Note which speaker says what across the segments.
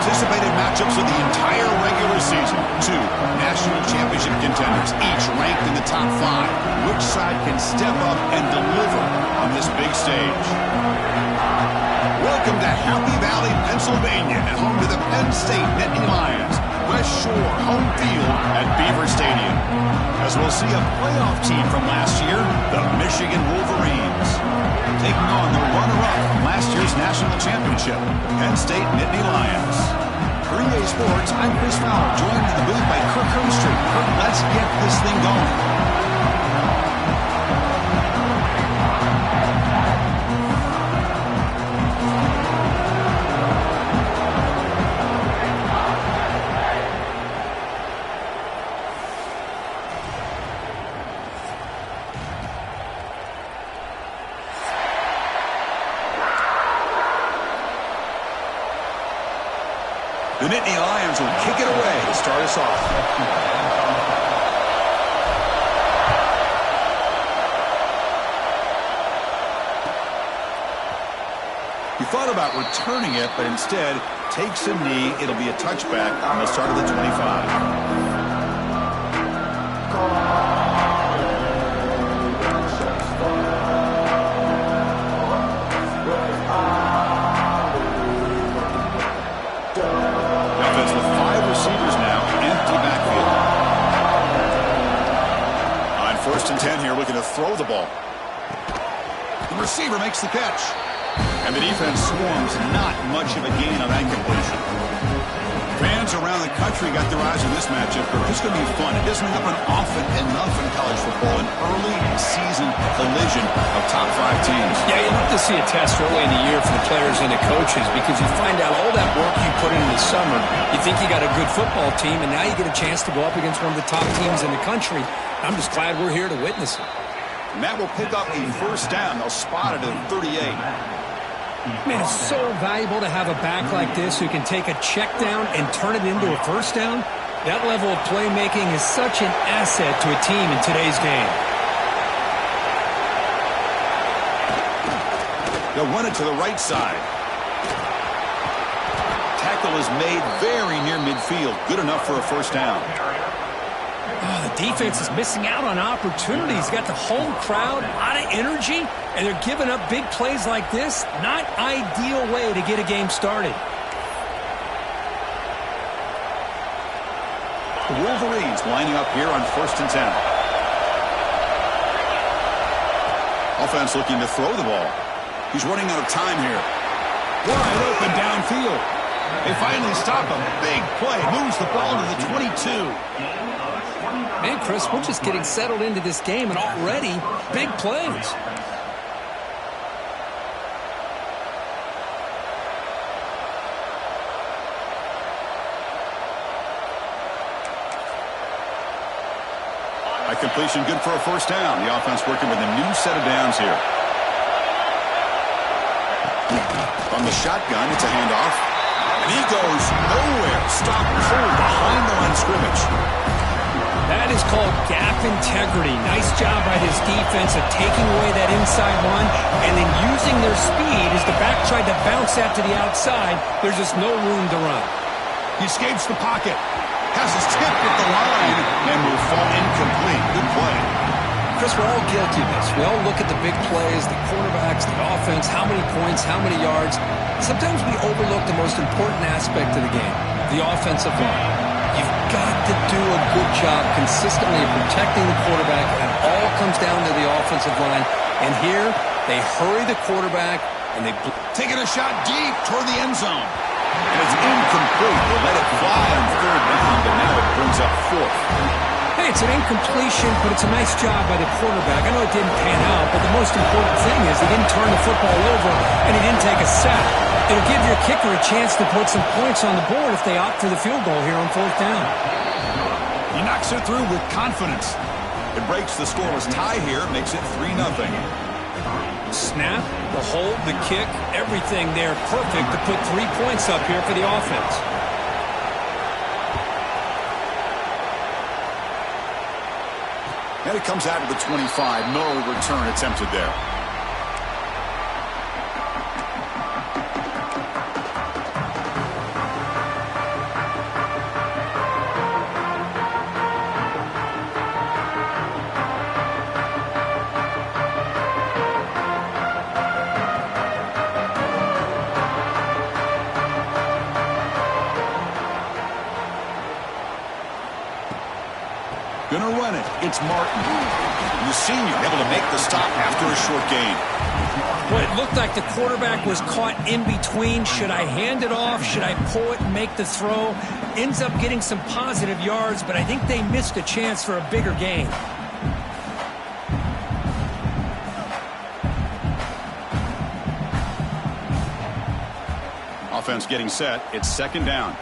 Speaker 1: anticipated matchups of the entire regular season. Two national championship contenders, each ranked in the top 5. Which side can step up and deliver on this big stage? Welcome to Happy Valley, Pennsylvania, and home to the Penn State Nittany Lions. West Shore home field at Beaver Stadium. As we'll see a playoff team from last year, the Michigan Wolverines, taking on the runner-up from last year's national championship, the Penn State Nittany Lions. For EA Sports, I'm Chris Fowler, joined in the booth by Kirk Herbstreit. Kirk, let's get this thing going. The Nittany Lions will kick it away to start us off. He thought about returning it, but instead takes a knee. It'll be a touchback on the start of the 25. First and 10 here, looking to throw the ball. The receiver makes the catch. And the defense swarms, not much of a gain on that completion. Fans around the country got their eyes on this matchup. It's going to be fun. It doesn't happen often enough in college football. An early season collision of top 5 teams.
Speaker 2: Yeah, you love to see a test early in the year for the players and the coaches because you find out all that work you put in the summer. You think you got a good football team, and now you get a chance to go up against one of the top teams in the country. I'm just glad we're here to witness it.
Speaker 1: And that will pick up a first down. They'll spot it at 38.
Speaker 2: Man, it's so valuable to have a back like this who can take a check down and turn it into a first down. That level of playmaking is such an asset to a team in today's game.
Speaker 1: They'll run it to the right side. Tackle is made very near midfield. Good enough for a first down.
Speaker 2: Oh, the defense is missing out on opportunities. Got the home crowd, a lot of energy, and they're giving up big plays like this. Not ideal way to get a game started.
Speaker 1: The Wolverines lining up here on first and 10. Offense looking to throw the ball. He's running out of time here. Wide open downfield. They finally stop him. Big play. Moves the ball to the 22.
Speaker 2: Man, Chris, we're just getting settled into this game, and already big plays.
Speaker 1: A completion good for a first down. The offense working with a new set of downs here. From the shotgun, it's a handoff. And he goes nowhere. Stop cold behind the line of scrimmage.
Speaker 2: That is called gap integrity. Nice job by this defense of taking away that inside one and then using their speed as the back tried to bounce that to the outside. There's just no room to run.
Speaker 1: He escapes the pocket. Has his tip at the line and will fall incomplete. Good play.
Speaker 2: Chris, we're all guilty of this. We all look at the big plays, the quarterbacks, the offense, how many points, how many yards. Sometimes we overlook the most important aspect of the game, the offensive line. You've got to do a good job consistently of protecting the quarterback, and it all comes down to the offensive line. And here, they hurry the quarterback, and they
Speaker 1: taking a shot deep toward the end zone. And it's incomplete. They let it fly on third down, but now it brings up fourth.
Speaker 2: Hey, it's an incompletion, but it's a nice job by the quarterback. I know it didn't pan out, but the most important thing is he didn't turn the football over, and he didn't take a sack. It'll give your kicker a chance to put some points on the board if they opt for the field goal here on fourth down.
Speaker 1: He knocks it through with confidence. It breaks the scoreless tie here, makes it 3-0.
Speaker 2: Snap, the hold, the kick, everything there perfect to put 3 points up here for the offense.
Speaker 1: And it comes out of the 25. No return attempted there. It's Martin. The senior able to make the stop after a short gain.
Speaker 2: Well, it looked like the quarterback was caught in between. Should I hand it off? Should I pull it and make the throw? Ends up getting some positive yards, but I think they missed a chance for a bigger gain.
Speaker 1: Offense getting set. It's second down.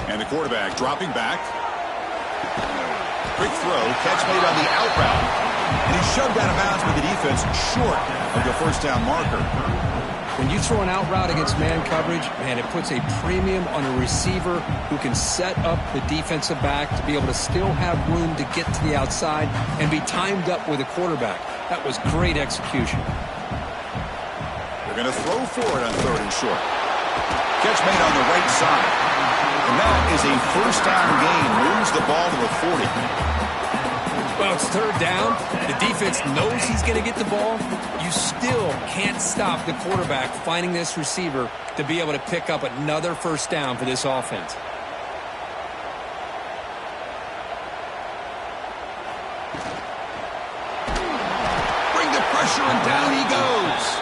Speaker 1: And the quarterback dropping back. Quick throw. Catch made on the out route. And he shoved out of bounds with the defense short of the first down marker.
Speaker 2: When you throw an out route against man coverage, man, it puts a premium on a receiver who can set up the defensive back to be able to still have room to get to the outside and be timed up with a quarterback. That was great execution.
Speaker 1: They're going to throw for it on third and short. Catch made on the right side. And that is a first down gain. Moves the ball to the 40.
Speaker 2: Well, it's third down. The defense knows he's going to get the ball. You still can't stop the quarterback finding this receiver to be able to pick up another first down for this offense.
Speaker 1: Bring the pressure, and down he goes.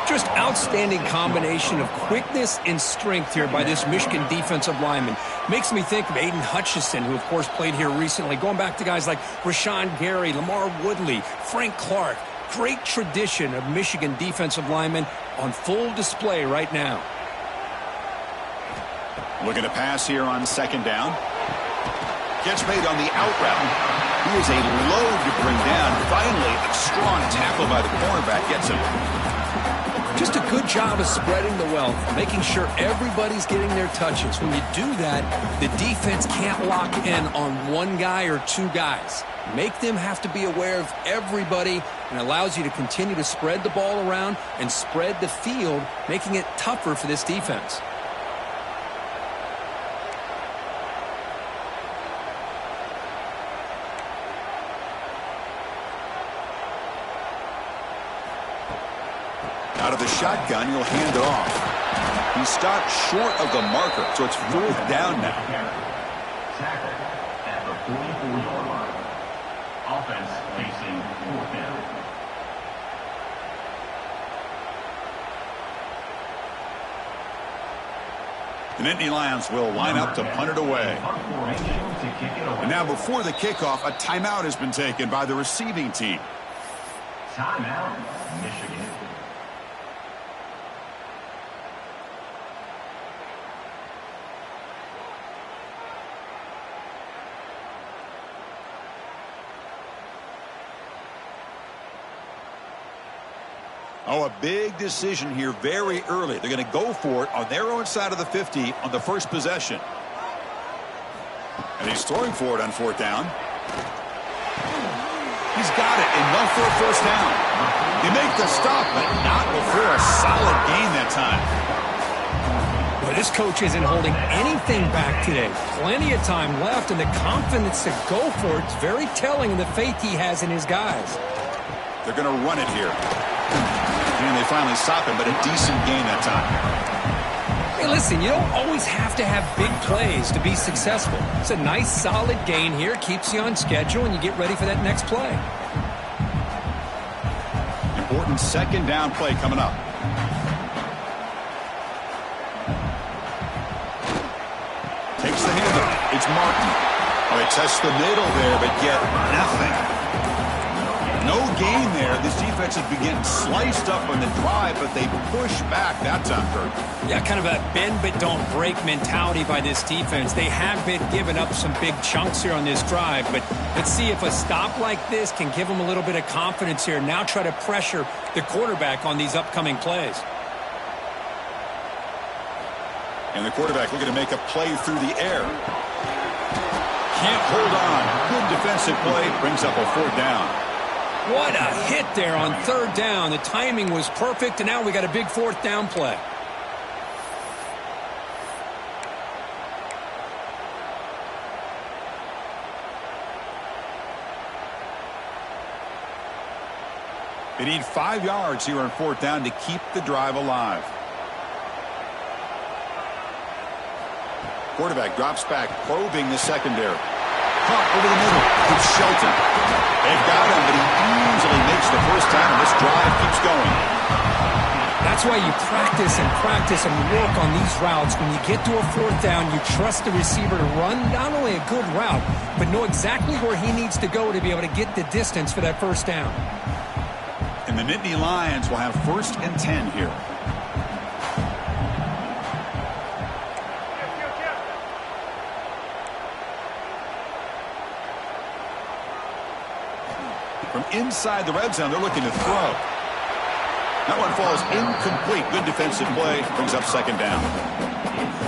Speaker 2: Just outstanding combination of quickness and strength here by this Michigan defensive lineman. Makes me think of Aiden Hutchinson, who, of course, played here recently. Going back to guys like Rashawn Gary, Lamar Woodley, Frank Clark. Great tradition of Michigan defensive linemen on full display right now.
Speaker 1: Looking to pass here on second down. Catch made on the out route. He is a load to bring down. Finally, a strong tackle by the cornerback gets him.
Speaker 2: Just a good job of spreading the wealth, making sure everybody's getting their touches. When you do that, the defense can't lock in on one guy or two guys. Make them have to be aware of everybody, and allows you to continue to spread the ball around and spread the field, making it tougher for this defense.
Speaker 1: Out of the shotgun, he'll hand it off. He stopped short of the marker, so it's fourth down now.
Speaker 3: Tackle at the 44-yard line. Offense facing fourth down.
Speaker 1: The Nittany Lions will line up to punt it away. And now before the kickoff, a timeout has been taken by the receiving team.
Speaker 3: Timeout, Michigan.
Speaker 1: Oh, a big decision here very early. They're going to go for it on their own side of the 50 on the first possession. And he's throwing for it on fourth down. He's got it, enough for a first down. They make the stop, but not before a solid gain that time.
Speaker 2: Well, this coach isn't holding anything back today. Plenty of time left, and the confidence to go for it is very telling of the faith he has in his guys.
Speaker 1: They're going to run it here. And they finally stop him, but a decent gain that time.
Speaker 2: Hey, listen, you don't always have to have big plays to be successful. It's a nice, solid gain here. Keeps you on schedule, and you get ready for that next play.
Speaker 1: Important second down play coming up. Takes the handoff. It's Martin. Oh, they test the middle there, but yet nothing. No gain there. This defense has been getting sliced up on the drive, but they push back that time, Kurt.
Speaker 2: Yeah, kind of a bend but don't break mentality by this defense. They have been giving up some big chunks here on this drive, but let's see if a stop like this can give them a little bit of confidence here. Now try to pressure the quarterback on these upcoming plays.
Speaker 1: And the quarterback looking to make a play through the air. Can't hold on. Good defensive play. Brings up a fourth down.
Speaker 2: What a hit there on third down. The timing was perfect, and now we got a big fourth down play.
Speaker 1: They need 5 yards here on fourth down to keep the drive alive. quarterback drops back, probing the secondary. Caught over the middle. It's Shelton. They've got him, but he easily makes the first down, and this drive keeps going.
Speaker 2: That's why you practice and work on these routes. When you get to a fourth down, you trust the receiver to run not only a good route, but know exactly where he needs to go to be able to get the distance for that first down.
Speaker 1: And the Nittany Lions will have 1st and 10 here. From inside the red zone, they're looking to throw. That one falls incomplete. Good defensive play. Brings up 2nd down.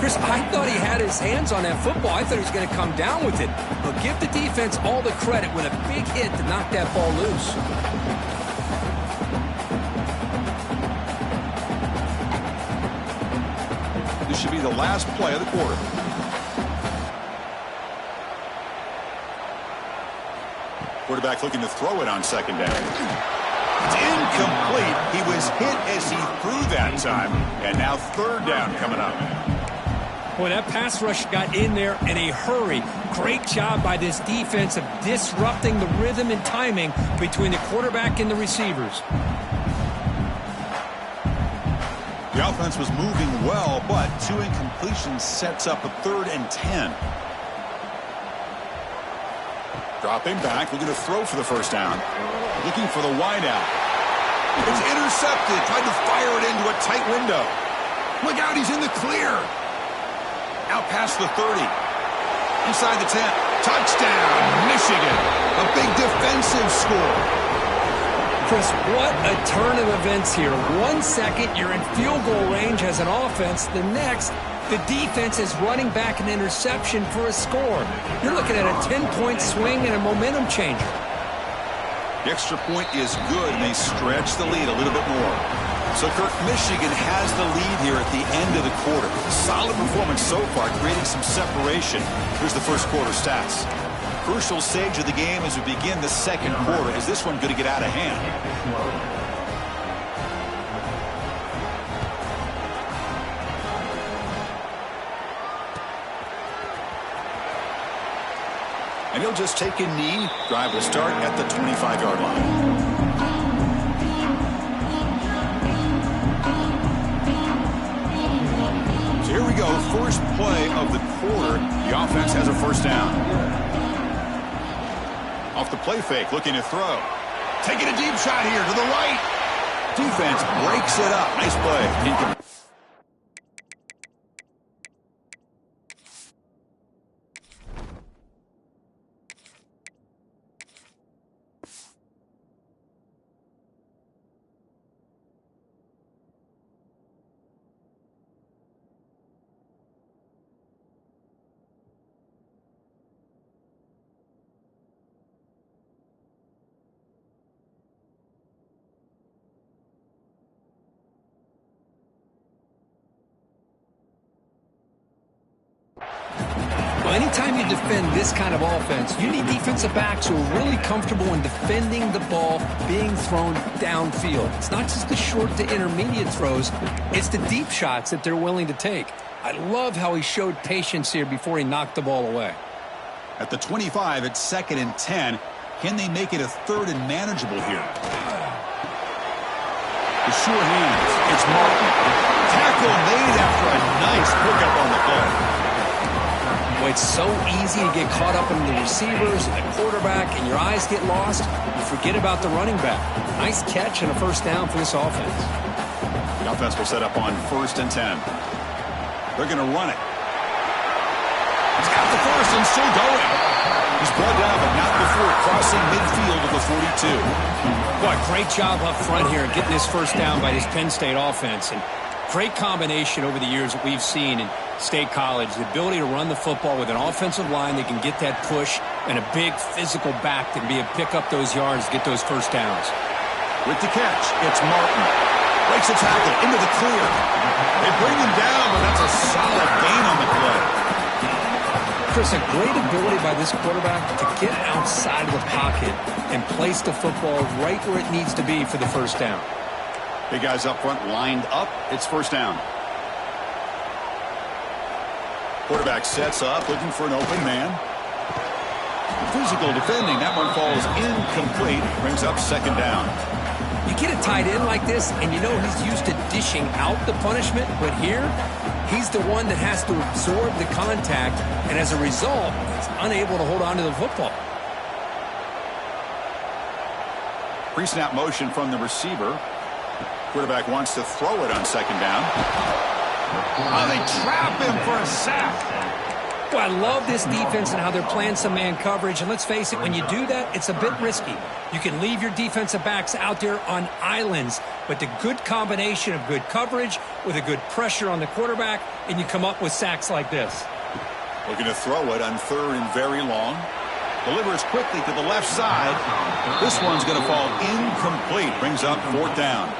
Speaker 2: Chris, I thought he had his hands on that football. I thought he was going to come down with it. But give the defense all the credit with a big hit to knock that ball loose.
Speaker 1: This should be the last play of the quarter. Quarterback looking to throw it on 2nd down. It's incomplete. He was hit as he threw that time. And now 3rd down coming up.
Speaker 2: Boy, that pass rush got in there in a hurry. Great job by this defense of disrupting the rhythm and timing between the quarterback and the receivers.
Speaker 1: The offense was moving well, but 2 incompletions sets up a 3rd and 10. Dropping back, looking to throw for the first down. Looking for the wideout. It's intercepted. Tried to fire it into a tight window. Look out, he's in the clear. Out past the 30. Inside the 10. Touchdown, Michigan. A big defensive score.
Speaker 2: Chris, what a turn of events here. 1 second, you're in field goal range as an offense. The next, the defense is running back an interception for a score. You're looking at a 10-point swing and a momentum changer.
Speaker 1: The extra point is good, and they stretch the lead a little bit more. So, Kirk, Michigan has the lead here at the end of the quarter. Solid performance so far, creating some separation. Here's the first quarter stats. Crucial stage of the game as we begin the second quarter. Is this one going to get out of hand? And he'll just take a knee. Drive will start at the 25-yard line. So here we go. First play of the quarter. The offense has a first down. Off the play fake, looking to throw. Taking a deep shot here to the right. Defense breaks it up. Nice play.
Speaker 2: Anytime you defend this kind of offense, you need defensive backs who are really comfortable in defending the ball being thrown downfield. It's not just the short to intermediate throws, it's the deep shots that they're willing to take. I love how he showed patience here before he knocked the ball away.
Speaker 1: At the 25, it's 2nd and 10. Can they make it a 3rd and manageable here? The sure hands. It's Martin. Tackle made after a nice pickup on the play.
Speaker 2: Boy, it's so easy to get caught up in the receivers and the quarterback, and your eyes get lost. You forget about the running back. Nice catch and a first down for this offense.
Speaker 1: The offense will set up on 1st and 10. They're going to run it. He's got the first and still going. He's brought down, but not before crossing midfield of the 42.
Speaker 2: Boy, great job up front here getting this first down by this Penn State offense. And great combination over the years that we've seen in State College. The ability to run the football with an offensive line that can get that push and a big physical back that can be able to pick up those yards, get those first downs.
Speaker 1: With the catch, it's Martin. Breaks a tackle into the clear. They bring him down, but that's a solid gain on the play.
Speaker 2: Chris, a great ability by this quarterback to get outside of the pocket and place the football right where it needs to be for the first down.
Speaker 1: Big guys up front lined up. It's first down. Quarterback sets up, looking for an open man. Physical defending. That one falls incomplete. Brings up second down.
Speaker 2: You get a tight end like this, and you know he's used to dishing out the punishment, but here, he's the one that has to absorb the contact, and as a result, he's unable to hold on to the football.
Speaker 1: Pre-snap motion from the receiver. Quarterback wants to throw it on second down. Oh, they trap him for a sack.
Speaker 2: Well, I love this defense and how they're playing some man coverage. And let's face it, when you do that, it's a bit risky. You can leave your defensive backs out there on islands, but the good combination of good coverage with a good pressure on the quarterback, and you come up with sacks like this.
Speaker 1: Looking to throw it on third and very long. Delivers quickly to the left side. This one's going to fall incomplete. Brings up fourth down.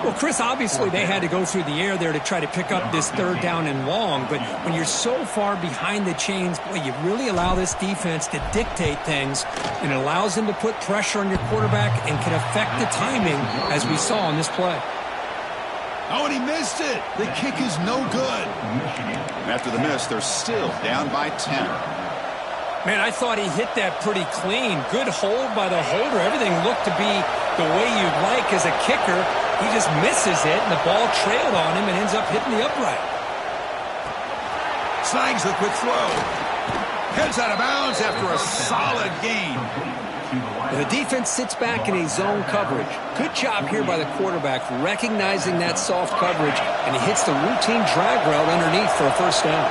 Speaker 2: Well, Chris, obviously they had to go through the air there to try to pick up this third down and long, but when you're so far behind the chains, boy, you really allow this defense to dictate things, and it allows them to put pressure on your quarterback and can affect the timing, as we saw on this play.
Speaker 1: Oh, and he missed it. The kick is no good. And after the miss, they're still down by 10.
Speaker 2: Man, I thought he hit that pretty clean. Good hold by the holder. Everything looked to be the way you'd like as a kicker. He just misses it, and the ball trailed on him and ends up hitting the upright.
Speaker 1: Snags the quick throw. Heads out of bounds after a solid gain.
Speaker 2: The defense sits back in a zone coverage. Good job here by the quarterback recognizing that soft coverage, and he hits the routine drag route underneath for a first down.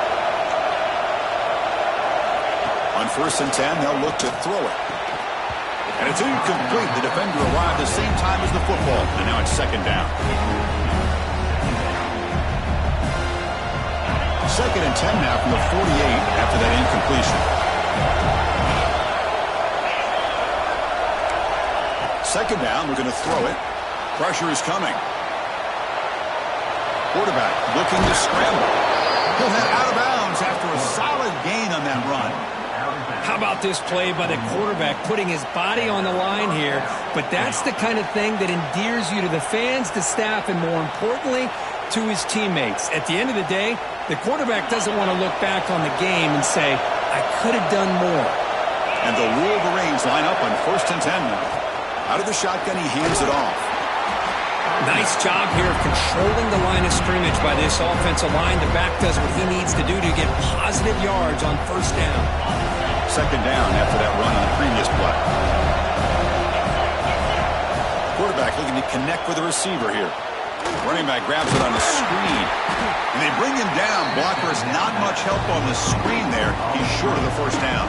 Speaker 1: On first and 10, they'll look to throw it. And it's incomplete. The defender arrived the same time as the football, and now it's second down. Second and 10 now from the 48 after that incompletion. Second down, we're going to throw it. Pressure is coming. Quarterback looking to scramble. He'll head out of bounds after a solid gain on that run.
Speaker 2: How about this play by the quarterback, putting his body on the line here? But that's the kind of thing that endears you to the fans, the staff, and more importantly, to his teammates. At the end of the day, the quarterback doesn't want to look back on the game and say, I could have done more.
Speaker 1: And the Wolverines line up on first and 10 now. Out of the shotgun, he hands it off.
Speaker 2: Nice job here of controlling the line of scrimmage by this offensive line. The back does what he needs to do to get positive yards on first down.
Speaker 1: Second down after that run on the previous play. Quarterback looking to connect with the receiver here. Running back grabs it on the screen. And they bring him down. Blockers not much help on the screen there. He's short of the first down.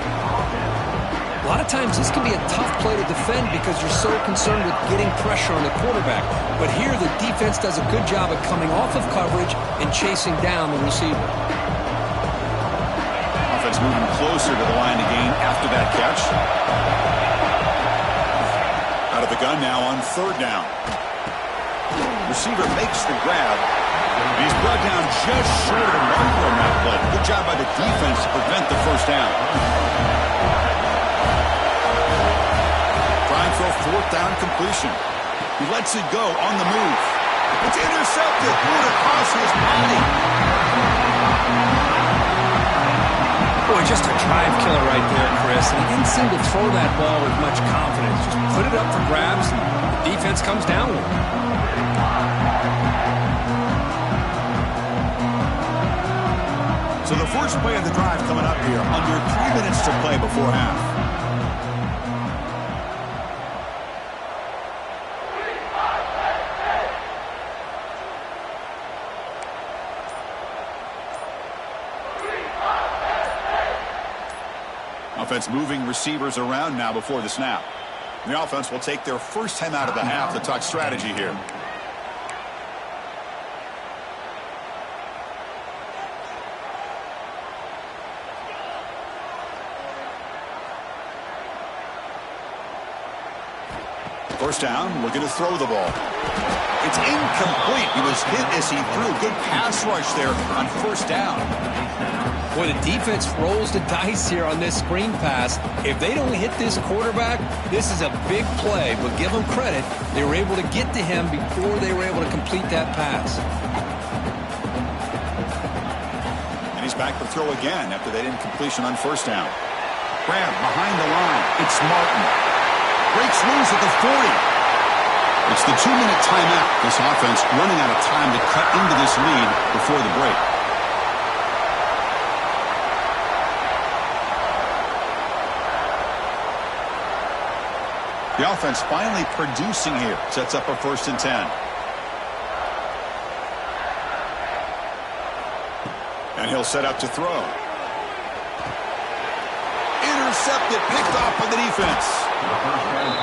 Speaker 2: A lot of times this can be a tough play to defend because you're so concerned with getting pressure on the quarterback. But here the defense does a good job of coming off of coverage and chasing down the receiver.
Speaker 1: Offense moving closer to the line to gain after that catch. Out of the gun now on third down. Receiver makes the grab. And he's brought down just short of the marker on that play. Good job by the defense to prevent the first down. Trying for a fourth down completion. He lets it go on the move. It's intercepted. Threw it across his body.
Speaker 2: Boy, just a drive killer right there, Chris. And he didn't seem to throw that ball with much confidence. Just put it up for grabs, and the defense comes down with it.
Speaker 1: So the first play of the drive coming up here. Under 3 minutes to play before half. Offense moving receivers around now before the snap. And the offense will take their first time out of the half to talk strategy here. First down, looking to throw the ball. It's incomplete. He was hit as he threw a good pass rush there on first down.
Speaker 2: Boy, the defense rolls the dice here on this screen pass. If they don't hit this quarterback, this is a big play. But give them credit. They were able to get to him before they were able to complete that pass.
Speaker 1: And he's back to throw again after that incompletion on first down. Grab behind the line. It's Martin. Breaks loose at the 40. It's the 2-minute timeout. This offense running out of time to cut into this lead before the break. The offense finally producing here. Sets up a 1st and 10. And he'll set up to throw. Intercepted, picked off by the defense.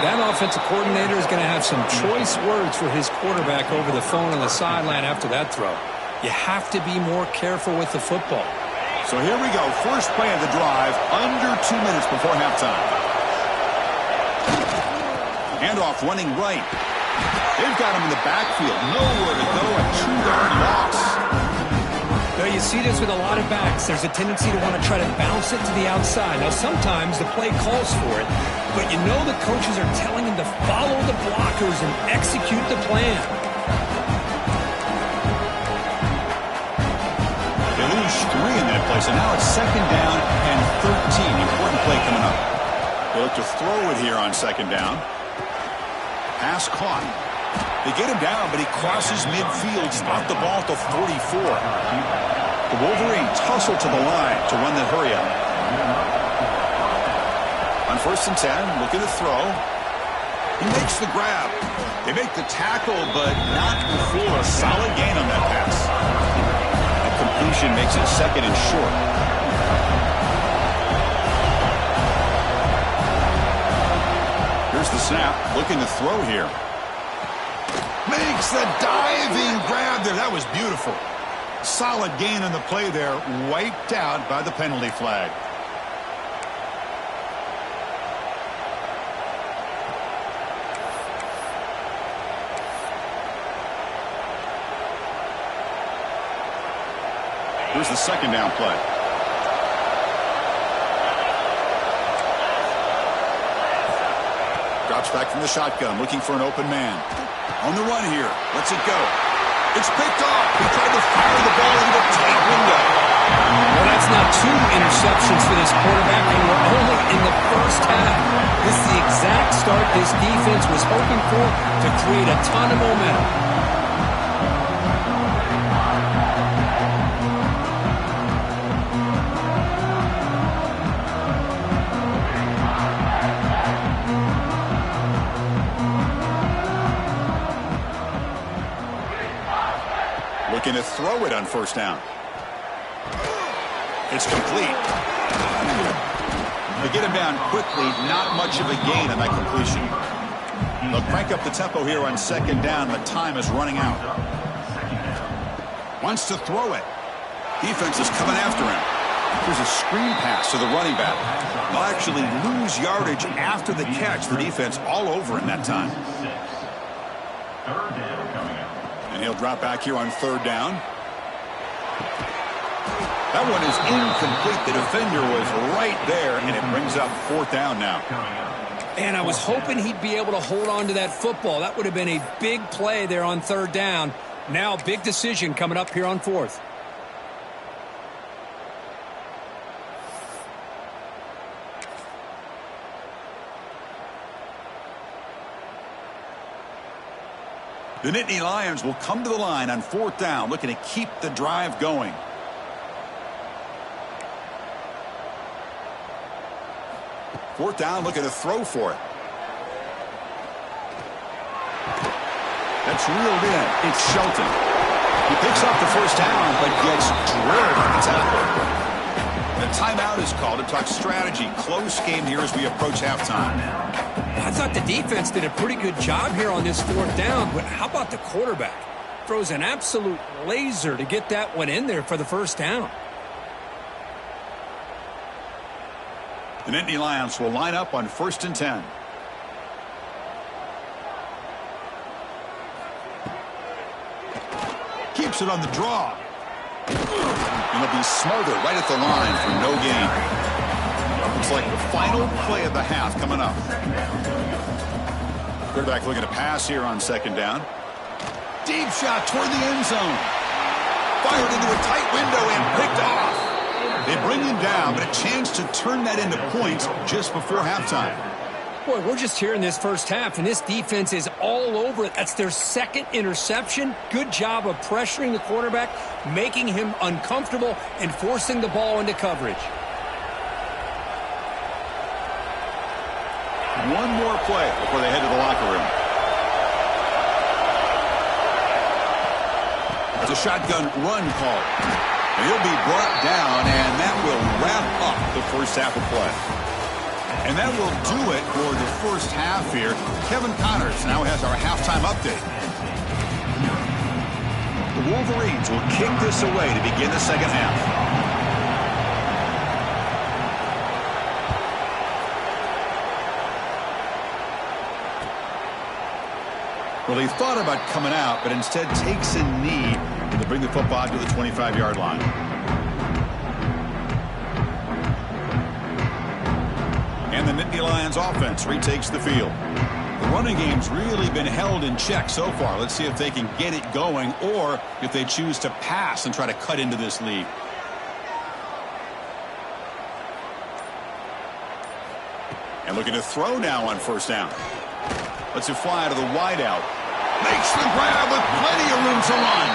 Speaker 2: That offensive coordinator is going to have some choice words for his quarterback over the phone on the sideline after that throw. You have to be more careful with the football.
Speaker 1: So here we go. First play of the drive, under 2 minutes before halftime. Handoff running right. They've got him in the backfield. Nowhere to go. A 2-yard loss.
Speaker 2: Now, you see this with a lot of backs. There's a tendency to want to try to bounce it to the outside. Now, sometimes the play calls for it, but you know the coaches are telling him to follow the blockers and execute the plan.
Speaker 1: They lose 3 in that play, so now it's 2nd down and 13. Important play coming up. They look to throw it here on 2nd down. Pass caught. They get him down, but he crosses midfield, spot the ball to 44. The Wolverines tussle to the line to run the hurry up. On 1st and 10, looking to throw. He makes the grab. They make the tackle, but not before a solid gain on that pass. That completion makes it 2nd and short. Here's the snap, looking to throw here. Makes the diving grab there. That was beautiful. Solid gain on the play there. Wiped out by the penalty flag. Here's the 2nd down play. Drops back from the shotgun, looking for an open man. On the run here. Lets it go. It's picked off. He tried to fire the ball into the tight window.
Speaker 2: Well, that's not 2 interceptions for this quarterback, and we're only in the first half. This is the exact start this defense was hoping for to create a ton of momentum.
Speaker 1: Looking to throw it on 1st down. It's complete. They get him down quickly. Not much of a gain on that completion. They'll crank up the tempo here on 2nd down. The time is running out. Wants to throw it. Defense is coming after him. Here's a screen pass to the running back. They'll actually lose yardage after the catch. The defense all over him that time.
Speaker 3: 3rd down coming up.
Speaker 1: And he'll drop back here on 3rd down. That one is incomplete. The defender was right there, and it brings up 4th down now.
Speaker 2: And I was hoping he'd be able to hold on to that football. That would have been a big play there on 3rd down. Now, big decision coming up here on 4th.
Speaker 1: The Nittany Lions will come to the line on 4th down, looking to keep the drive going. Fourth down, looking to throw for it. That's reeled in. It's Shelton. He picks up the 1st down, but gets drilled on the tackle. The timeout is called to talk strategy. Close game here as we approach halftime.
Speaker 2: I thought the defense did a pretty good job here on this 4th down, but how about the quarterback? Throws an absolute laser to get that one in there for the 1st down.
Speaker 1: The Nittany Lions will line up on 1st and 10. Keeps it on the draw. And he'll be smothered right at the line for no gain. Looks like the final play of the half coming up. Quarterback looking to pass here on 2nd down. Deep shot toward the end zone. Fired into a tight window and picked off. They bring him down, but a chance to turn that into points just before halftime.
Speaker 2: Boy, we're just here in this first half, and this defense is all over it. That's their second interception. Good job of pressuring the quarterback, making him uncomfortable, and forcing the ball into coverage.
Speaker 1: One more play before they head to the locker room. It's a shotgun run call. He'll be brought down, and that will wrap up the first half of play. And that will do it for the first half here. Kevin Connors now has our halftime update. The Wolverines will kick this away to begin the second half. Well, he thought about coming out, but instead takes a knee to bring the football to the 25-yard line. And the Nittany Lions offense retakes the field. The running game's really been held in check so far. Let's see if they can get it going or if they choose to pass and try to cut into this lead. And looking to throw now on first down. Lets it fly to the wideout. Makes the grab with plenty of room to run.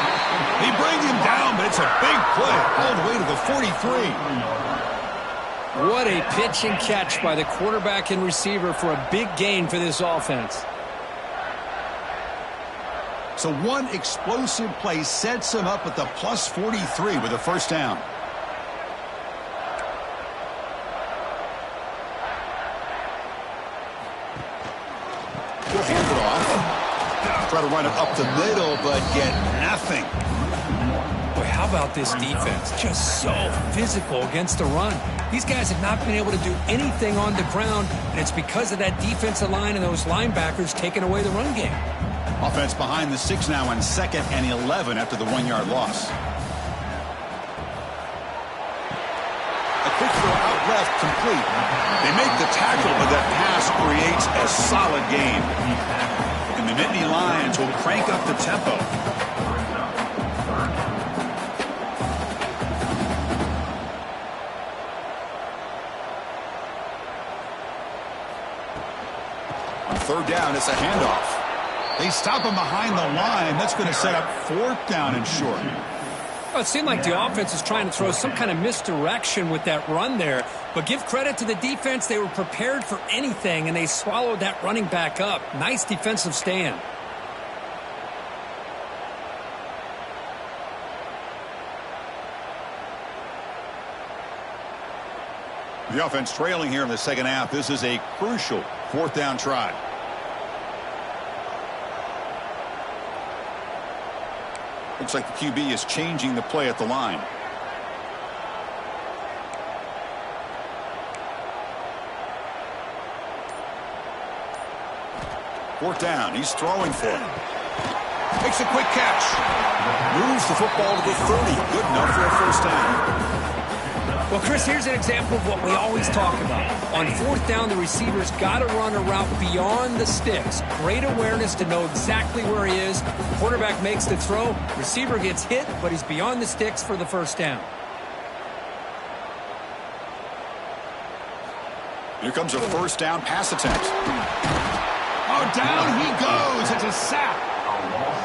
Speaker 1: They bring him down, but it's a big play all the way to the 43.
Speaker 2: What a pitch and catch by the quarterback and receiver for a big gain for this offense.
Speaker 1: So one explosive play sets him up at the plus 43 with a first down. We'll hand it off. Try to run it up the middle, but get nothing.
Speaker 2: Boy, how about this defense? Just so physical against the run. These guys have not been able to do anything on the ground, and it's because of that defensive line and those linebackers taking away the run game.
Speaker 1: Offense behind the 6 now on 2nd and 11 after the 1-yard loss. A quick throw out left, complete. They make the tackle, but that pass creates a solid gain. And the Nittany Lions will crank up the tempo. On third down, it's a handoff. They stop him behind the line. That's going to set up 4th down and short.
Speaker 2: Well, it seemed like the offense is trying to throw some kind of misdirection with that run there. But give credit to the defense. They were prepared for anything, and they swallowed that running back up. Nice defensive stand.
Speaker 1: The offense trailing here in the second half. This is a crucial 4th down try. Looks like the QB is changing the play at the line. Fourth down. He's throwing for it. Makes a quick catch. Moves the football to the 30. Good enough for a first down.
Speaker 2: Well, Chris, here's an example of what we always talk about. On 4th down, the receiver's got to run a route beyond the sticks. Great awareness to know exactly where he is. Quarterback makes the throw. Receiver gets hit, but he's beyond the sticks for the first down.
Speaker 1: Here comes a first down pass attempt. Oh, down he goes. It's a sack.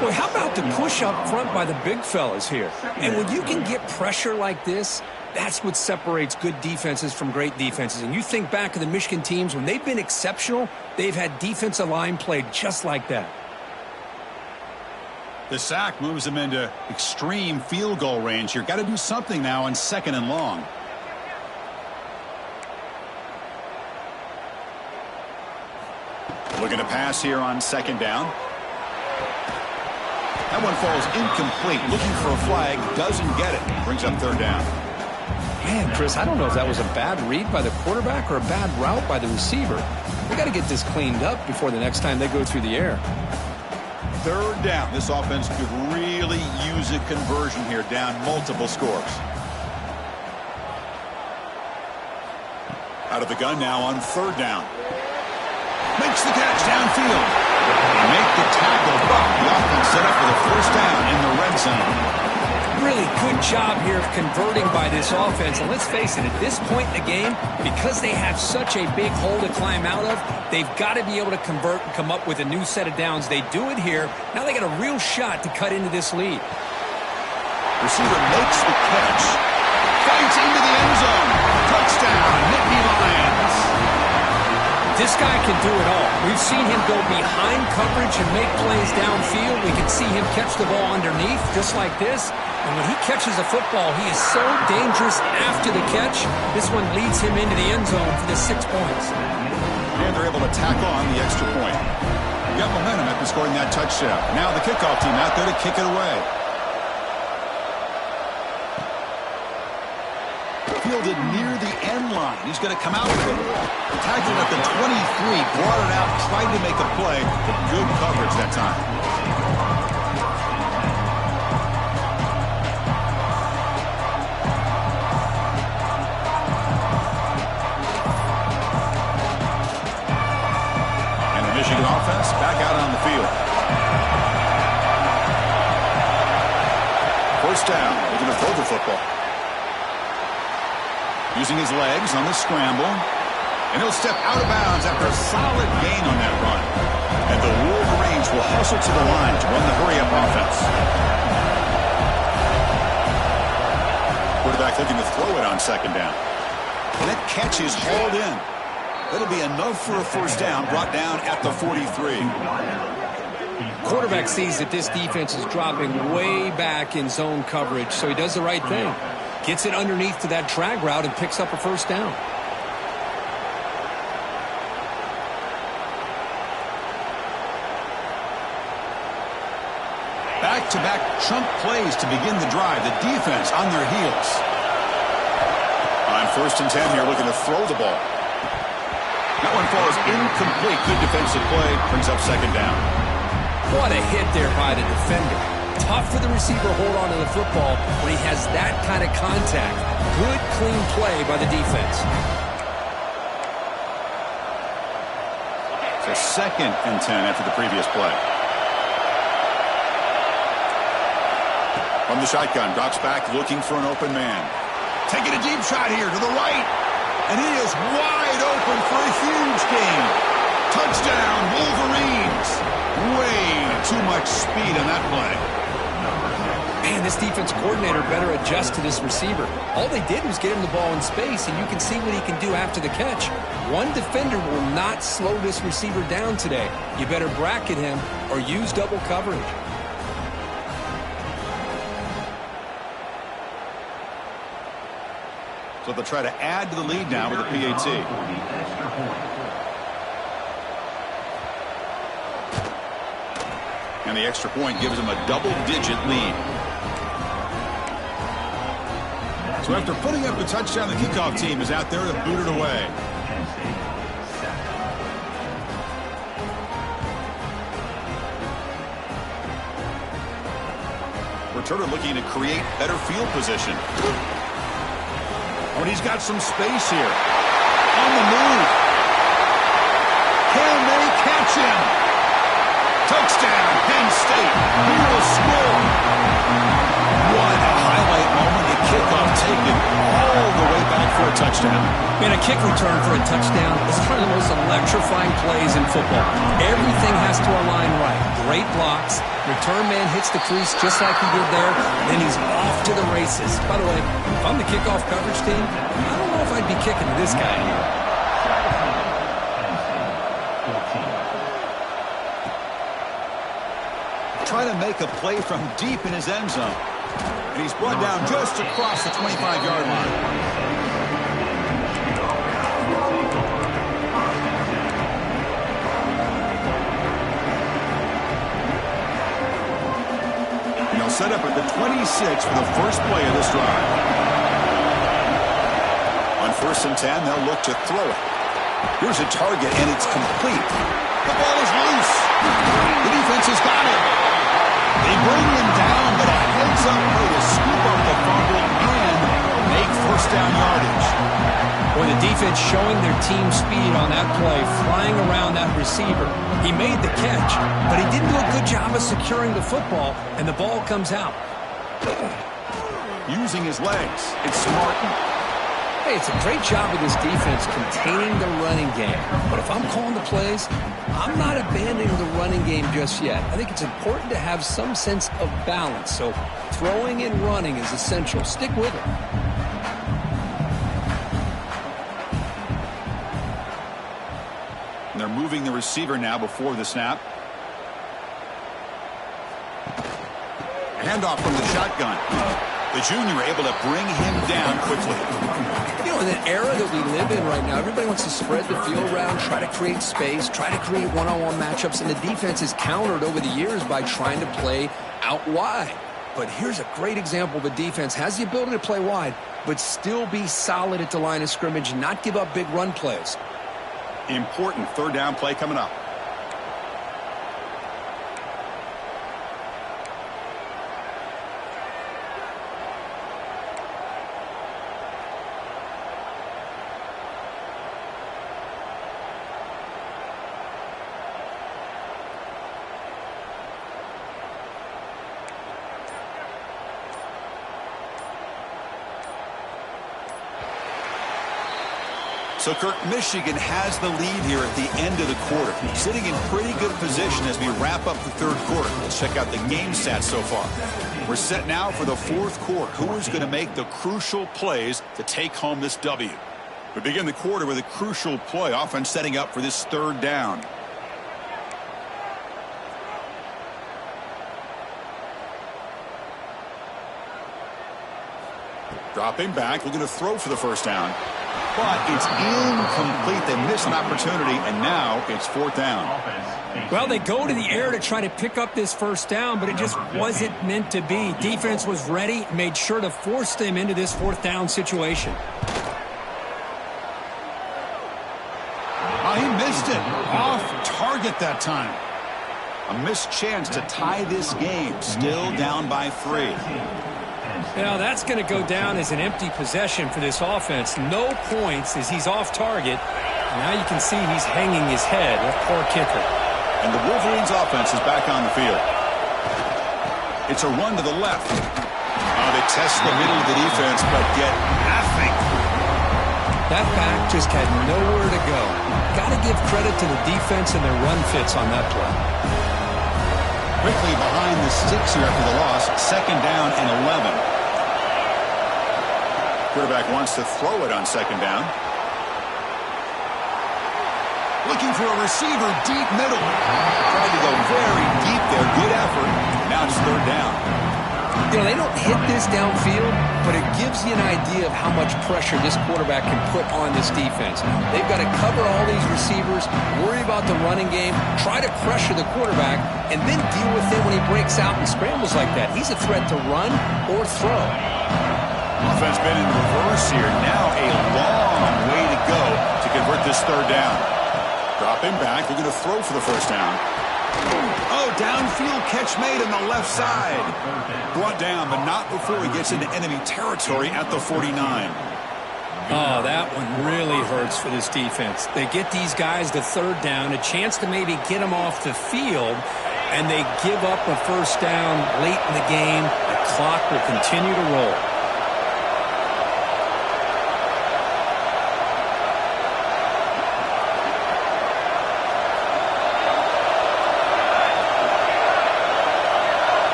Speaker 2: Boy, how about the push up front by the big fellas here? And when you can get pressure like this, that's what separates good defenses from great defenses. And you think back to the Michigan teams, when they've been exceptional, they've had defensive line played just like that.
Speaker 1: The sack moves them into extreme field goal range here. Got to do something now on 2nd and long. Looking to pass here on 2nd down. That one falls incomplete. Looking for a flag. Doesn't get it. Brings up 3rd down.
Speaker 2: Man, Chris, I don't know if that was a bad read by the quarterback or a bad route by the receiver. They got to get this cleaned up before the next time they go through the air.
Speaker 1: 3rd down. This offense could really use a conversion here, down multiple scores. Out of the gun now on 3rd down. Makes the catch downfield. They make the tackle, but the offense set up for the first down in the red zone.
Speaker 2: really good job here of converting by this offense. And let's face it, at this point in the game, because they have such a big hole to climb out of, they've got to be able to convert and come up with a new set of downs. They do it here. Now they got a real shot to cut into this lead.
Speaker 1: Receiver makes the catch. Fights into the end zone. Touchdown, Nittany Lions.
Speaker 2: This guy can do it all. We've seen him go behind coverage and make plays downfield. We can see him catch the ball underneath, just like this. And when he catches a football, he is so dangerous after the catch. This one leads him into the end zone for the 6 points.
Speaker 1: And they're able to tack on the extra point. Got momentum after scoring that touchdown. Now the kickoff team out there to kick it away. Fielded near the end line. He's going to come out with it. Tagged it at the 23. Brought it out, tried to make a play, but good coverage that time. And the Michigan offense back out on the field. First down. They're going to throw the football. Using his legs on the scramble. And he'll step out of bounds after a solid gain on that run. And the Wolverines will hustle to the line to run the hurry-up offense. Quarterback looking to throw it on second down. And that catch is hauled in. That'll be enough for a first down, brought down at the 43.
Speaker 2: Quarterback sees that this defense is dropping way back in zone coverage, so he does the right thing. Gets it underneath to that drag route and picks up a first down.
Speaker 1: Back-to-back chunk plays to begin the drive. The defense on their heels. On first and 10 here, looking to throw the ball. That one falls incomplete. Good defensive play. Brings up second down.
Speaker 2: What a hit there by the defender. Tough for the receiver to hold on to the football when he has that kind of contact. Good, clean play by the defense.
Speaker 1: It's a second and 10 after the previous play. From the shotgun, drops back looking for an open man. Taking a deep shot here to the right. And he is wide open for a huge gain. Touchdown, Wolverines. Way too much speed on that play.
Speaker 2: Man, this defense coordinator better adjust to this receiver. All they did was get him the ball in space, and you can see what he can do after the catch. One defender will not slow this receiver down today. You better bracket him or use double coverage.
Speaker 1: So they'll try to add to the lead now with a PAT. And the extra point gives them a double-digit lead. So after putting up a touchdown, the kickoff team is out there to boot it away. Returner looking to create better field position. Oh, and he's got some space here. On the move. Can they catch him? Touchdown, Penn State. Who will score? What a highlight moment. The kickoff taken all the way back for a touchdown.
Speaker 2: Man, a kick return for a touchdown is one of the most electrifying plays in football. Everything has to align right. Great blocks. Return man hits the crease just like he did there. Then he's off to the races. By the way, if I'm the kickoff coverage team, I don't know if I'd be kicking to this guy here.
Speaker 1: Trying to make a play from deep in his end zone. And he's brought down just across the 25-yard line. And they'll set up at the 26 for the first play of this drive. On first and 10, they'll look to throw it. Here's a target, and it's complete. The ball is loose. The defense has got it. They bring him down, but a heads-up play to scoop up the fumble and make first down yardage.
Speaker 2: When the defense showing their team speed on that play, flying around that receiver. He made the catch, but he didn't do a good job of securing the football, and the ball comes out.
Speaker 1: using his legs. It's smart.
Speaker 2: Hey, it's a great job of this defense containing the running game. But if I'm calling the plays, I'm not abandoning the running game just yet. I think it's important to have some sense of balance. So throwing and running is essential. Stick with it.
Speaker 1: And they're moving the receiver now before the snap. Handoff from the shotgun. The junior able to bring him down quickly.
Speaker 2: You know, in an era that we live in right now, everybody wants to spread the field around, try to create space, try to create one-on-one matchups, and the defense is countered over the years by trying to play out wide. But here's a great example of a defense has the ability to play wide, but still be solid at the line of scrimmage and not give up big run plays.
Speaker 1: Important third down play coming up. So, Kirk, Michigan has the lead here at the end of the quarter. Sitting in pretty good position as we wrap up the third quarter. Let's check out the game stats so far. We're set now for the fourth quarter. Who is going to make the crucial plays to take home this W? We begin the quarter with a crucial play. Offense setting up for this third down. Dropping back, looking to throw for the first down. But it's incomplete. They missed an opportunity, and now it's fourth down.
Speaker 4: Well, they go to the air to try to pick up this first down, but it just wasn't meant to be. Defense was ready, made sure to force them into this fourth down situation.
Speaker 1: Oh, he missed it. Off target that time. A missed chance to tie this game. Still down by 3.
Speaker 4: Now, that's going to go down as an empty possession for this offense. No points as he's off target. Now you can see he's hanging his head. A poor kicker.
Speaker 1: And the Wolverines offense is back on the field. It's a run to the left. They test the middle of the defense, but get nothing.
Speaker 4: That back just had nowhere to go. Got to give credit to the defense and their run fits on that play.
Speaker 1: Quickly behind the sticks here after the loss. Second down and 11. Quarterback wants to throw it on second down. Looking for a receiver deep middle. Tried to go very deep there. Good effort. Now it's third down.
Speaker 2: You know, they don't hit this downfield, but it gives you an idea of how much pressure this quarterback can put on this defense. They've got to cover all these receivers, worry about the running game, try to pressure the quarterback, and then deal with him when he breaks out and scrambles like that. He's a threat to run or throw.
Speaker 1: Offense been in reverse here. Now a long way to go to convert this third down. Dropping back, looking to throw for the first down. Oh, downfield catch made on the left side. Brought down, but not before he gets into enemy territory at the 49.
Speaker 4: Oh, that one really hurts for this defense. They get these guys to third down, a chance to maybe get them off the field, and they give up a first down late in the game. The clock will continue to roll.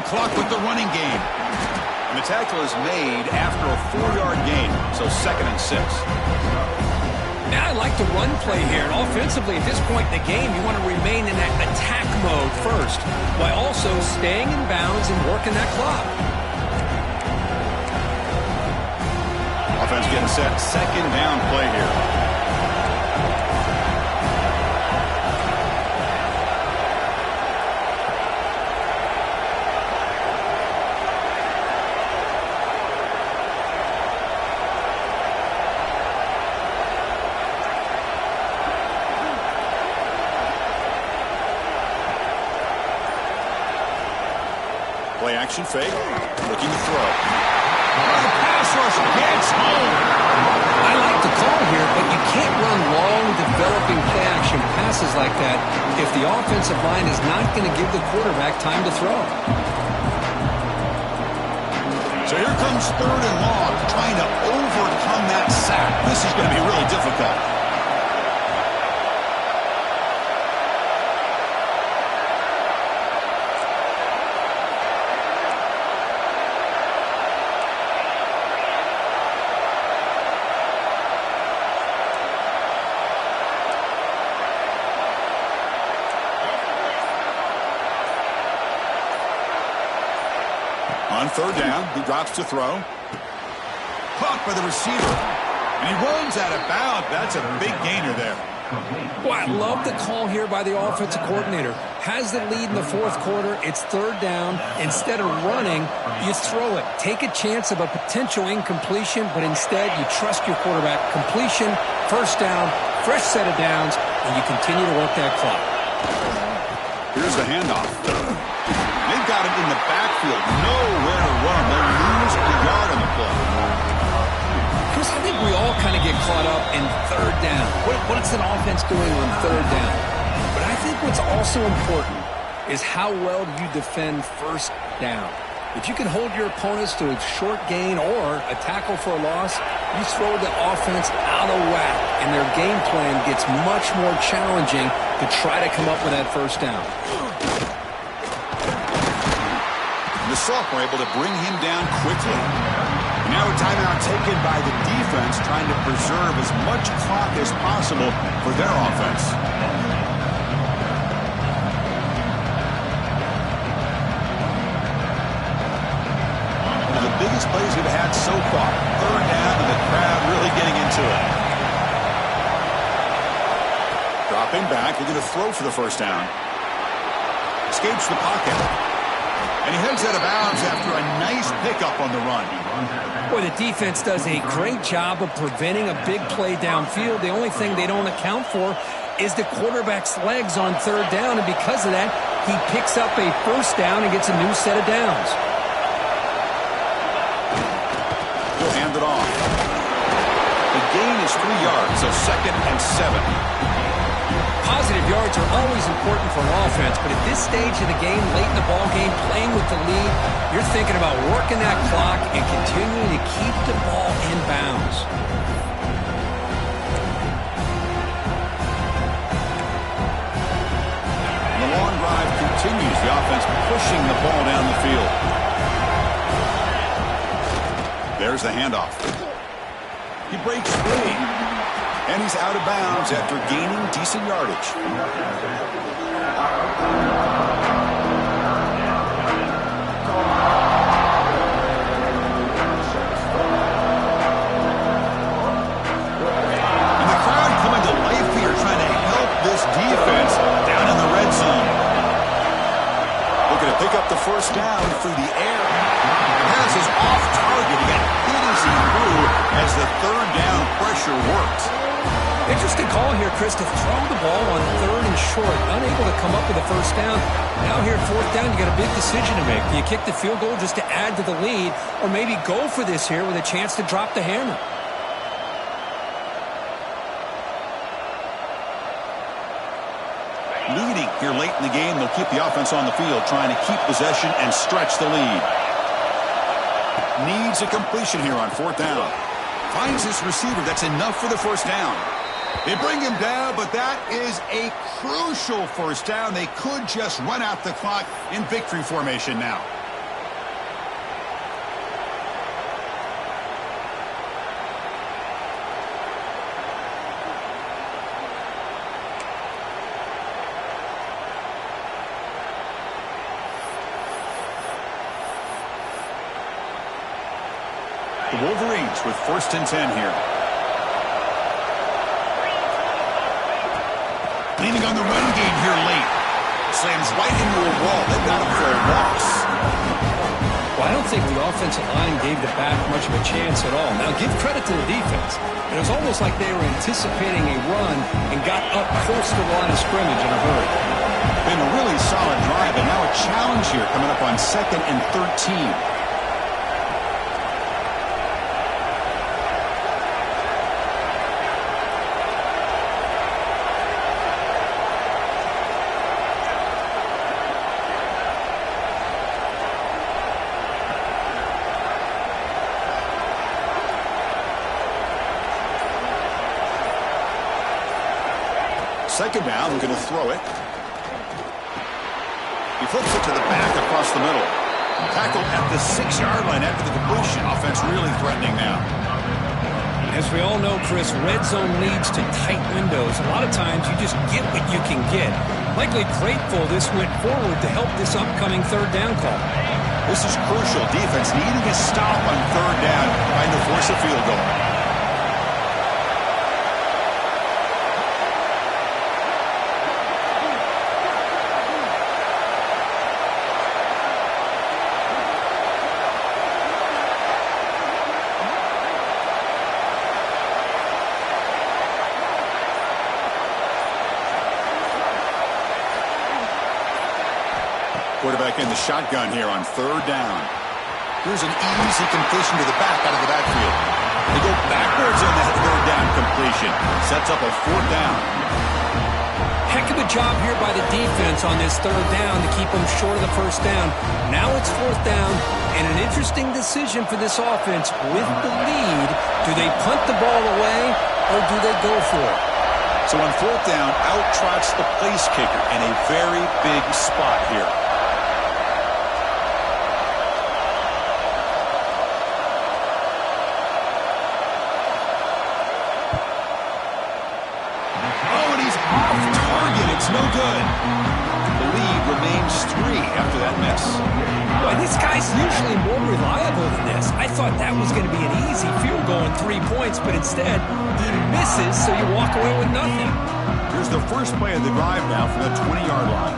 Speaker 1: Clock with the running game. And the tackle is made after a 4-yard gain, so 2nd and 6.
Speaker 4: Now I like the run play here. And offensively, at this point in the game, you want to remain in that attack mode first, while also staying in bounds and working that clock.
Speaker 1: Offense getting set. Second down play here. Play action fake. Looking to throw. The pass rush gets home.
Speaker 2: I like the call here, but you can't run long, developing play action passes like that if the offensive line is not going to give the quarterback time to throw.
Speaker 1: So here comes 3rd and long, trying to overcome that sack. This is going to be really difficult. On 3rd down, he drops to throw. Caught by the receiver. And he runs out of bounds. That's a big gainer there.
Speaker 2: Boy, I love the call here by the offensive coordinator. Has the lead in the 4th quarter. It's 3rd down. Instead of running, you throw it. Take a chance of a potential incompletion, but instead you trust your quarterback. Completion, 1st down, fresh set of downs, and you continue to work that clock.
Speaker 1: Here's the handoff. They've got him in the backfield. Nowhere to run. They'll lose a yard on the play.
Speaker 2: Chris, I think we all kind of get caught up in 3rd down. What's an offense doing on 3rd down? But I think what's also important is how well do you defend 1st down. If you can hold your opponents to a short gain or a tackle for a loss, you throw the offense out of whack, and their game plan gets much more challenging to try to come up with that 1st down.
Speaker 1: The sophomore able to bring him down quickly. Now a timeout taken by the defense, trying to preserve as much clock as possible for their offense. One of the biggest plays we've had so far. 3rd down, and the crowd really getting into it. Dropping back, they're going to throw for the 1st down. Escapes the pocket. And he heads out of bounds after a nice pickup on the run.
Speaker 2: Boy, the defense does a great job of preventing a big play downfield. The only thing they don't account for is the quarterback's legs on 3rd down, and because of that, he picks up a 1st down and gets a new set of downs.
Speaker 1: He'll hand it off. The gain is 3 yards, so 2nd and 7.
Speaker 2: Positive yards are always important for an offense, but at this stage of the game, late in the ball game, playing with the lead, you're thinking about working that clock and continuing to keep the ball in bounds.
Speaker 1: And the long drive continues. The offense pushing the ball down the field. There's the handoff. He breaks free. And he's out of bounds after gaining decent yardage. And the crowd coming to life here, trying to help this defense down in the red zone. Looking to pick up the 1st down through the air. The pass is off target. He got hit as he threw as the 3rd down pressure worked.
Speaker 2: Interesting call here, Chris, to throw the ball on 3rd and short. Unable to come up with a 1st down. Now here at 4th down, you got a big decision to make. Do you kick the field goal just to add to the lead, or maybe go for this here with a chance to drop the hammer?
Speaker 1: Leading here late in the game, they'll keep the offense on the field, trying to keep possession and stretch the lead. Needs a completion here on 4th down. Finds this receiver. That's enough for the 1st down. They bring him down, but that is a crucial 1st down. They could just run out the clock in victory formation now. The Wolverines with 1st and 10 here. Leaning on the run game here late. Slams right into a wall. They've got him for a loss.
Speaker 2: Well, I don't think the offensive line gave the back much of a chance at all. Now, give credit to the defense. It was almost like they were anticipating a run and got up close to the line of scrimmage in a hurry.
Speaker 1: Been a really solid drive, and now a challenge here coming up on 2nd and 13. second down, they're going to throw it. He flips it to the back across the middle. Tackled at the 6-yard line after the completion. Offense really threatening now.
Speaker 4: As we all know, Chris, red zone leads to tight windows. A lot of times you just get what you can get. Likely grateful this went forward to help this upcoming third down call.
Speaker 1: This is crucial. Defense needing a stop on third down, trying to force a field goal. Quarterback in the shotgun here on third down. Here's an easy completion to the back out of the backfield. They go backwards on that third down completion. Sets up a fourth down.
Speaker 4: Heck of a job here by the defense on this third down to keep them short of the first down. Now it's fourth down, and an interesting decision for this offense. With the lead, do they punt the ball away or do they go for it?
Speaker 1: So on fourth down, out trots the place kicker in a very big spot here. No good. The lead remains 3 after that miss.
Speaker 4: Boy, this guy's usually more reliable than this. I thought that was going to be an easy field goal and 3 points, but instead he misses, so you walk away with nothing.
Speaker 1: Here's the first play of the drive now from the 20-yard line.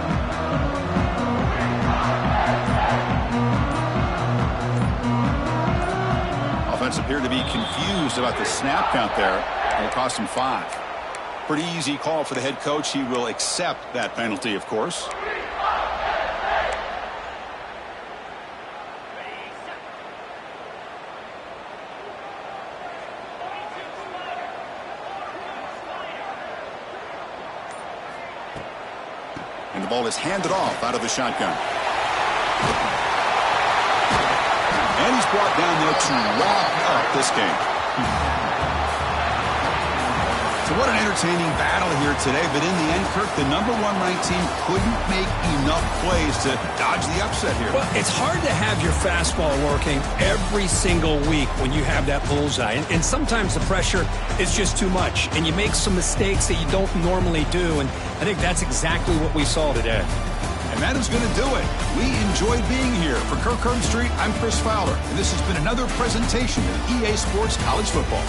Speaker 1: Offense appeared to be confused about the snap count there. It'll cost him 5. Pretty easy call for the head coach. He will accept that penalty, of course. And the ball is handed off out of the shotgun. And he's brought down there to wrap up this game. So what an entertaining battle here today, but in the end, Kirk, the number 1 ranked team couldn't make enough plays to dodge the upset here.
Speaker 4: Well, it's hard to have your fastball working every single week when you have that bullseye, and sometimes the pressure is just too much, and you make some mistakes that you don't normally do, and I think that's exactly what we saw today.
Speaker 1: And that is going to do it. We enjoyed being here. For Kirk Herbstreit, I'm Chris Fowler, and this has been another presentation of EA Sports College Football.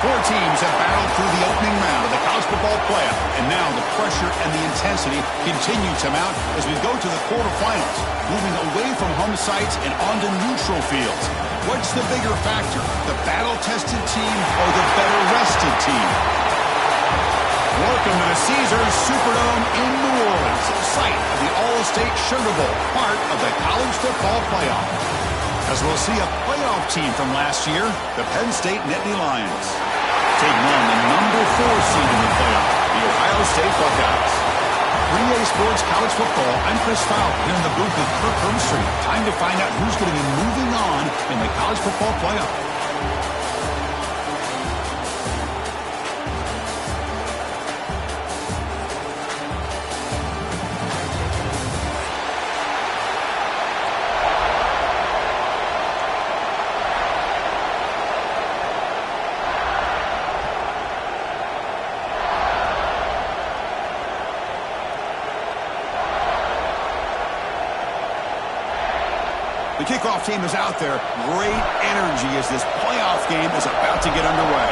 Speaker 1: Four teams have battled through the opening round of the college football playoff, and now the pressure and the intensity continue to mount as we go to the quarterfinals, moving away from home sites and onto neutral fields. What's the bigger factor, the battle-tested team or the better-rested team? Welcome to the Caesars Superdome in New Orleans, site of the All-State Sugar Bowl, part of the college football playoff. As we'll see a playoff team from last year, the Penn State Nittany Lions, taking on the number 4 seed in the playoff, the Ohio State Buckeyes. 3A Sports College Football, I'm Chris Fowle, here in the booth with Kirk Herbstreit. Time to find out who's going to be moving on in the college football playoff. The kickoff team is out there. Great energy as this playoff game is about to get underway.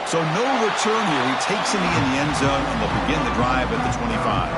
Speaker 1: So no return here. He takes in the end zone, and they'll begin the drive at the 25.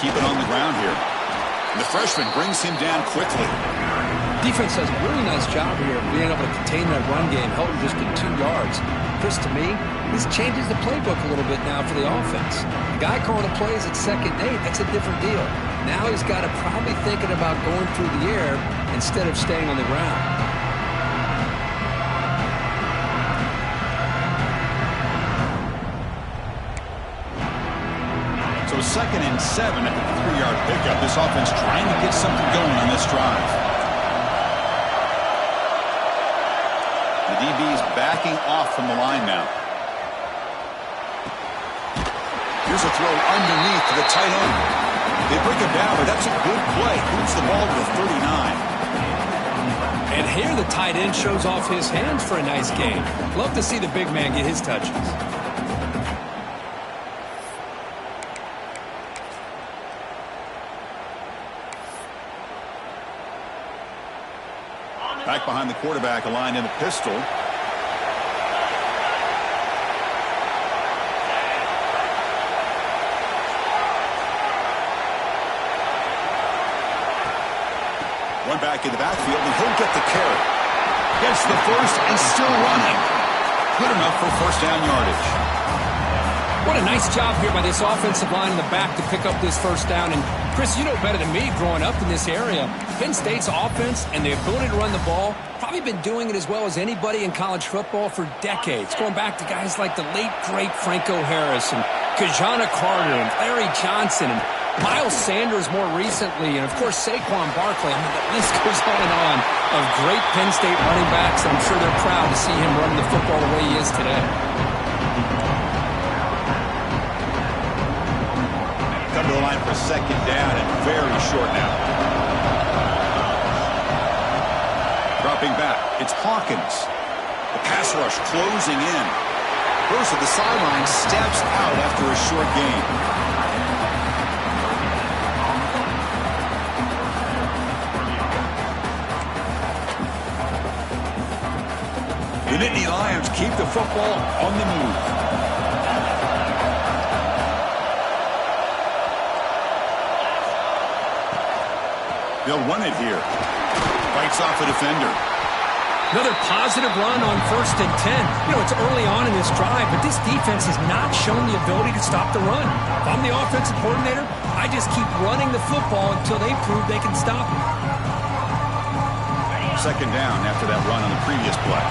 Speaker 1: Keep it on the ground here. And the freshman brings him down quickly.
Speaker 2: Defense does a really nice job here of being able to contain that run game, held him just to 2 yards. Chris, to me, this changes the playbook a little bit now for the offense. The guy calling the plays at 2nd and 8, that's a different deal. Now he's got to probably thinking about going through the air instead of staying on the ground.
Speaker 1: So 2nd and 7 at the 3-yard pickup. This offense trying to get something going on this drive. The DB's backing off from the line now. Here's a throw underneath to the tight end. They break him down, but that's a good play. Moves the ball to the 39.
Speaker 4: And here the tight end shows off his hands for a nice game. Love to see the big man get his touches.
Speaker 1: Back behind the quarterback, aligned in the pistol. One back in the backfield, and he'll get the carry. Gets the first and still running. Good enough for first down yardage.
Speaker 4: What a nice job here by this offensive line in the back to pick up this first down. And, Chris, you know better than me growing up in this area. Penn State's offense and the ability to run the ball, probably been doing it as well as anybody in college football for decades, going back to guys like the late, great Franco Harris and Kajana Carter and Larry Johnson and Miles Sanders more recently, and, of course, Saquon Barkley. I mean, the list goes on of great Penn State running backs, and I'm sure they're proud to see him running the football the way he is today.
Speaker 1: Come to the line for 2nd down and very short now. Dropping back, it's Hawkins. The pass rush closing in. Goes to the sideline, steps out after a short gain. The Nittany Lions keep the football on the move. They'll run it here. Fights off a defender.
Speaker 4: Another positive run on 1st and 10. You know, it's early on in this drive, but this defense has not shown the ability to stop the run. If I'm the offensive coordinator, I just keep running the football until they prove they can stop it.
Speaker 1: 2nd down after that run on the previous play.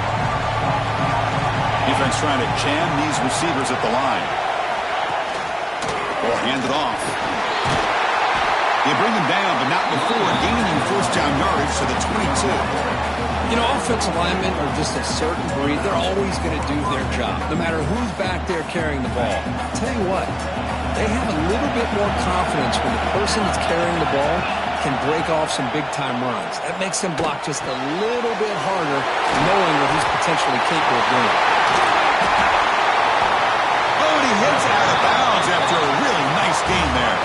Speaker 1: Defense trying to jam these receivers at the line. Ball handed off. They bring him down, but not before gaining first down yardage to the 22.
Speaker 2: You know, offensive linemen are just a certain breed. They're always going to do their job, no matter who's back there carrying the ball. I'll tell you what, they have a little bit more confidence when the person that's carrying the ball can break off some big-time runs. That makes them block just a little bit harder, knowing what he's potentially capable of doing.
Speaker 1: Oh, and he hits out of bounds after a really nice gain there.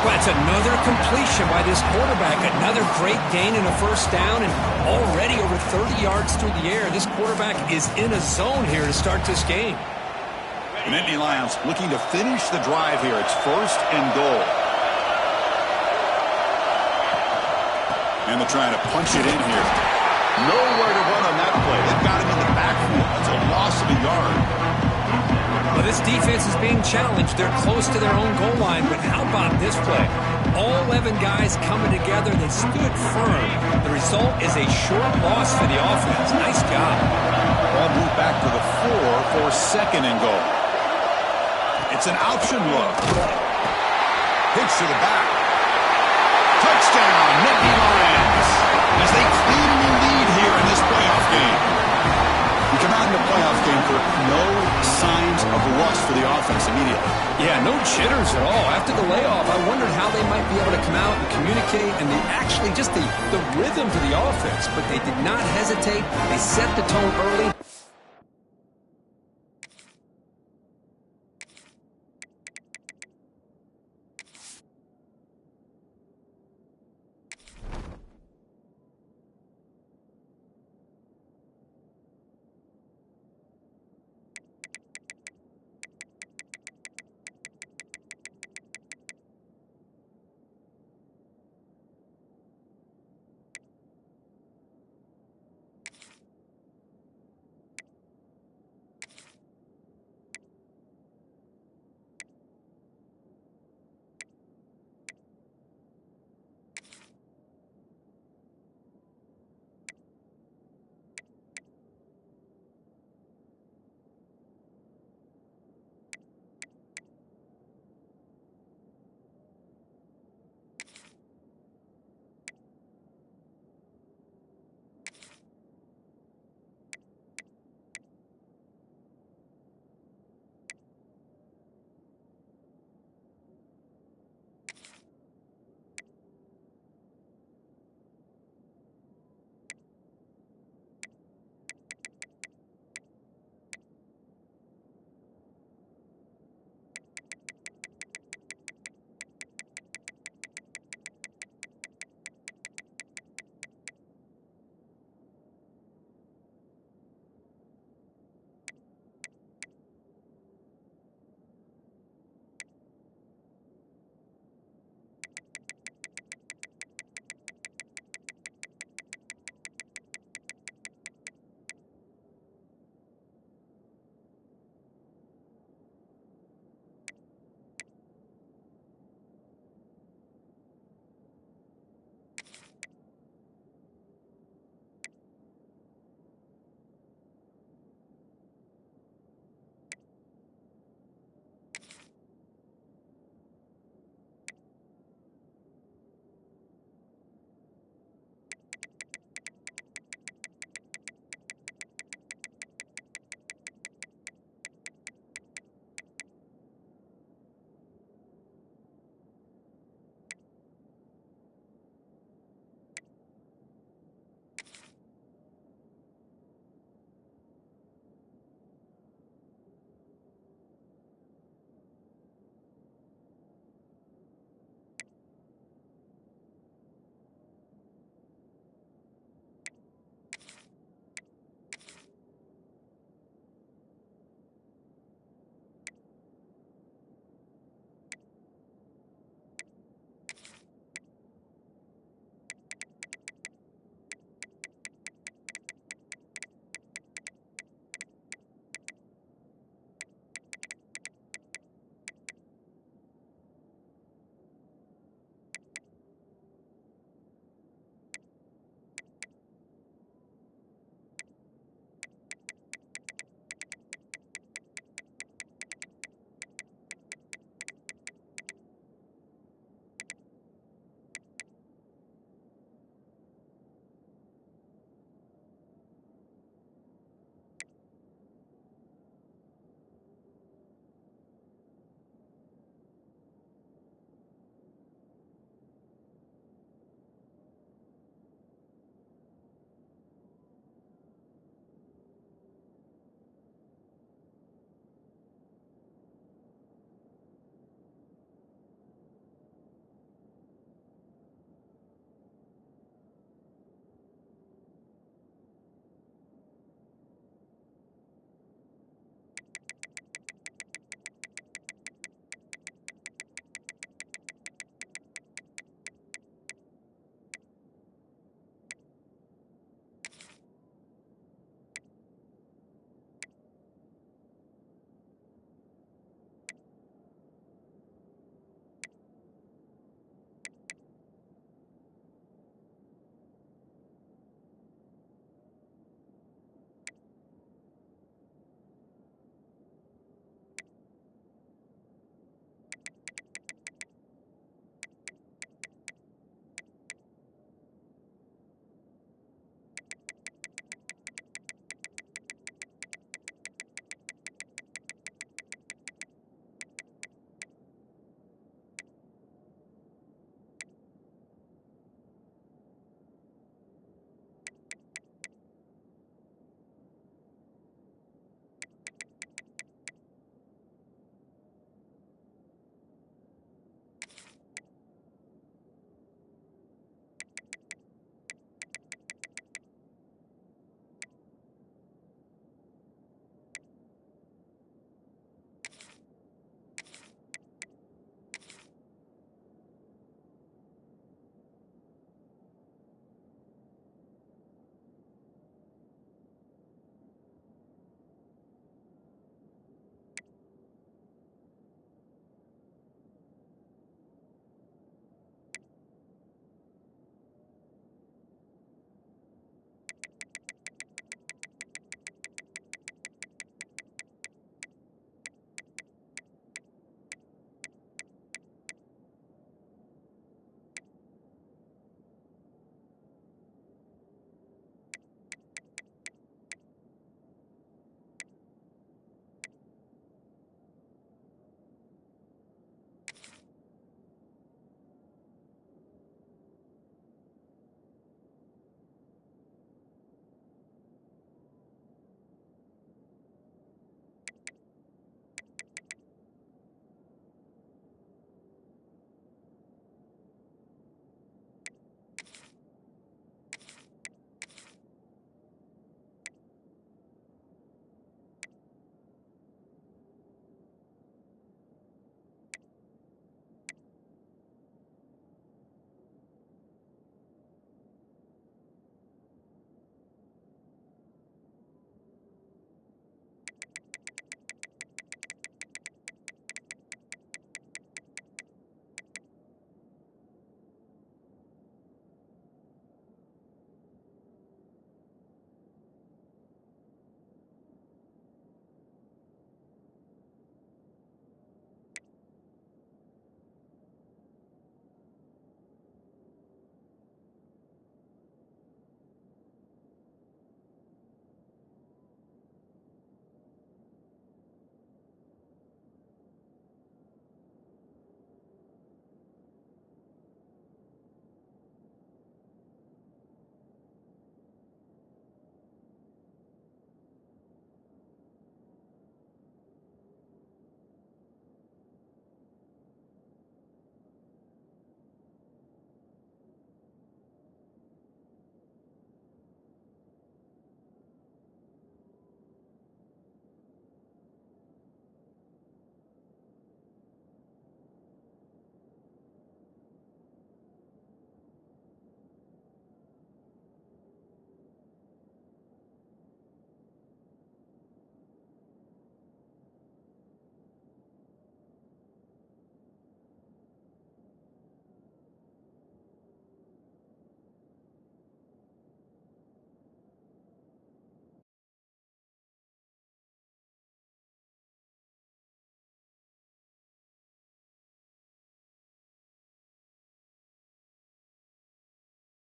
Speaker 4: Well, it's another completion by this quarterback. Another great gain in a first down, and already over 30 yards through the air. This quarterback is in a zone here to start this game.
Speaker 1: The Nittany Lions looking to finish the drive here. It's 1st and goal. And they're trying to punch it in here. Nowhere to run on that play. They've got him in the backfield. That's a loss of a yard.
Speaker 4: Well, this defense is being challenged. They're close to their own goal line, but how about this play? All 11 guys coming together. They stood firm. The result is a short loss for the offense. Nice job.
Speaker 1: Ball moved back to the 4 for 2nd and goal. It's an option look. Pitch to the back. touchdown, Nittany Lions, as they claim the lead here in this playoff game. We come out in the playoff game for no signs of rust for the offense immediately.
Speaker 2: Yeah, no jitters at all. After the layoff, I wondered how they might be able to come out and communicate, and actually just the rhythm to the offense. But they did not hesitate. They set the tone early,